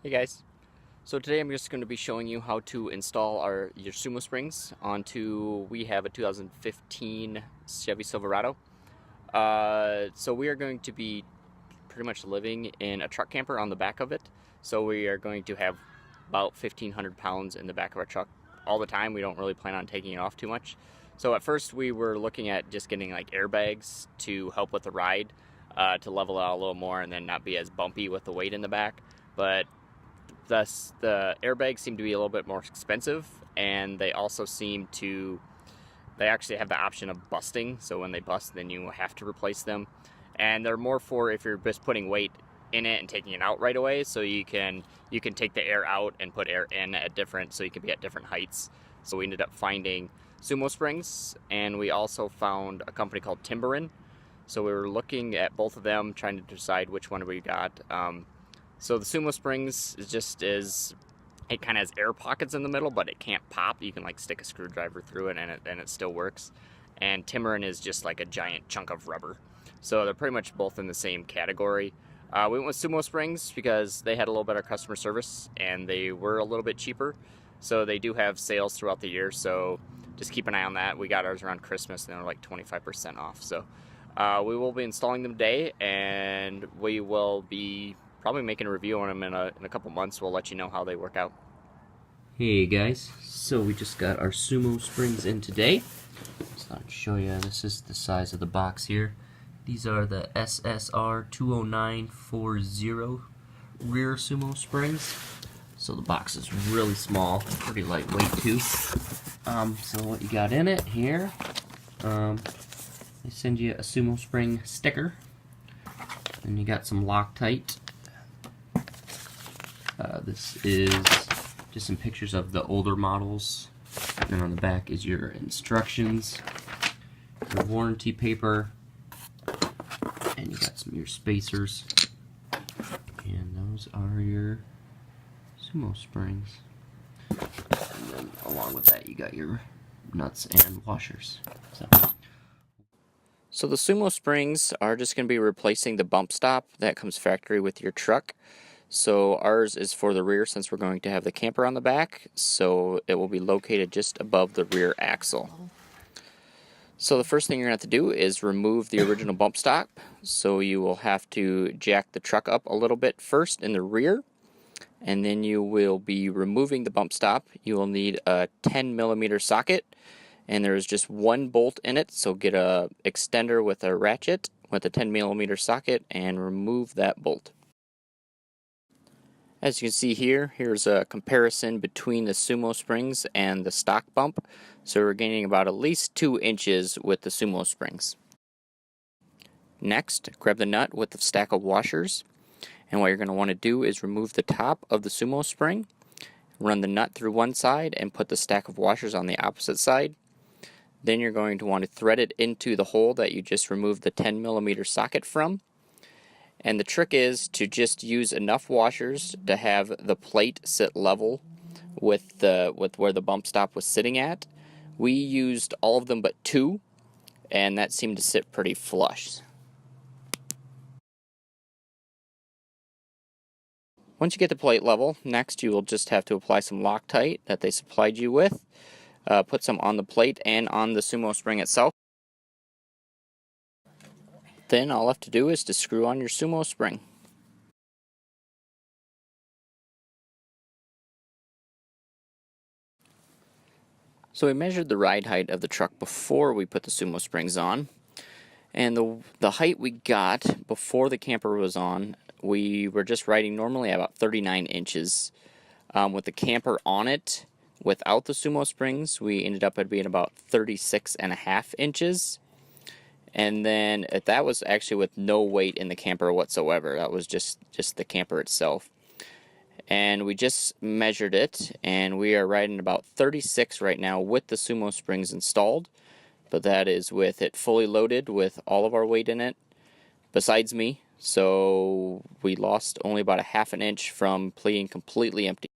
Hey guys, so today I'm just going to be showing you how to install your Sumo Springs onto, we have a 2015 Chevy Silverado. So we are going to be pretty much living in a truck camper on the back of it. So we are going to have about 1,500 pounds in the back of our truck all the time. We don't really plan on taking it off too much. So at first we were looking at just getting like airbags to help with the ride, to level out a little more and then not be as bumpy with the weight in the back. But thus, the airbags seem to be a little bit more expensive, and they also they actually have the option of busting, so when they bust, then you have to replace them. And they're more for if you're just putting weight in it and taking it out right away, so you can take the air out and put air in at so you can be at different heights. So we ended up finding Sumo Springs, and we also found a company called Timbren. So we were looking at both of them, trying to decide which one we got. So the Sumo Springs it kind of has air pockets in the middle, but it can't pop. You can like stick a screwdriver through it and it still works. And Timbren is just like a giant chunk of rubber. So they're pretty much both in the same category. We went with Sumo Springs because they had a little better customer service and they were a little bit cheaper. So they do have sales throughout the year, so just keep an eye on that. We got ours around Christmas and they were like 25% off. So we will be installing them today, and we will be probably making a review on them in a couple months. We'll let you know how they work out. Hey guys, so we just got our Sumo Springs in today. Just thought I'd show you, this is the size of the box here. These are the SSR 20940 rear Sumo Springs. So the box is really small, pretty lightweight too. So what you got in it here, they send you a Sumo Spring sticker. Then you got some Loctite. This is just some pictures of the older models, and on the back is your instructions, your warranty paper, and you got some of your spacers, and those are your Sumo Springs. And then along with that you got your nuts and washers. So the Sumo Springs are just going to be replacing the bump stop that comes factory with your truck. So ours is for the rear, since we're going to have the camper on the back, so it will be located just above the rear axle. So the first thing you're going to have to do is remove the original bump stop. So you will have to jack the truck up a little bit first in the rear, and then you will be removing the bump stop. You will need a 10mm socket, and there is just one bolt in it, so get a extender with a ratchet with a 10mm socket and remove that bolt. As you can see here, here's a comparison between the Sumo Springs and the stock bump. So we're gaining about at least 2 inches with the Sumo Springs. Next, grab the nut with the stack of washers. And what you're going to want to do is remove the top of the Sumo Spring, run the nut through one side, and put the stack of washers on the opposite side. Then you're going to want to thread it into the hole that you just removed the 10mm socket from. And the trick is to just use enough washers to have the plate sit level with where the bump stop was sitting at. We used all of them but 2, and that seemed to sit pretty flush. Once you get the plate level, next you will just have to apply some Loctite that they supplied you with. Put some on the plate and on the Sumo Spring itself. Then all left to do is to screw on your Sumo Spring. So we measured the ride height of the truck before we put the Sumo Springs on. And the height we got before the camper was on, we were just riding normally at about 39 inches. With the camper on it, without the Sumo Springs, we ended up at being about 36.5 inches. And then that was actually with no weight in the camper whatsoever. That was just the camper itself. And we just measured it, and we are riding about 36 right now with the Sumo Springs installed. But that is with it fully loaded with all of our weight in it, besides me. So we lost only about a 1/2 inch from being completely empty.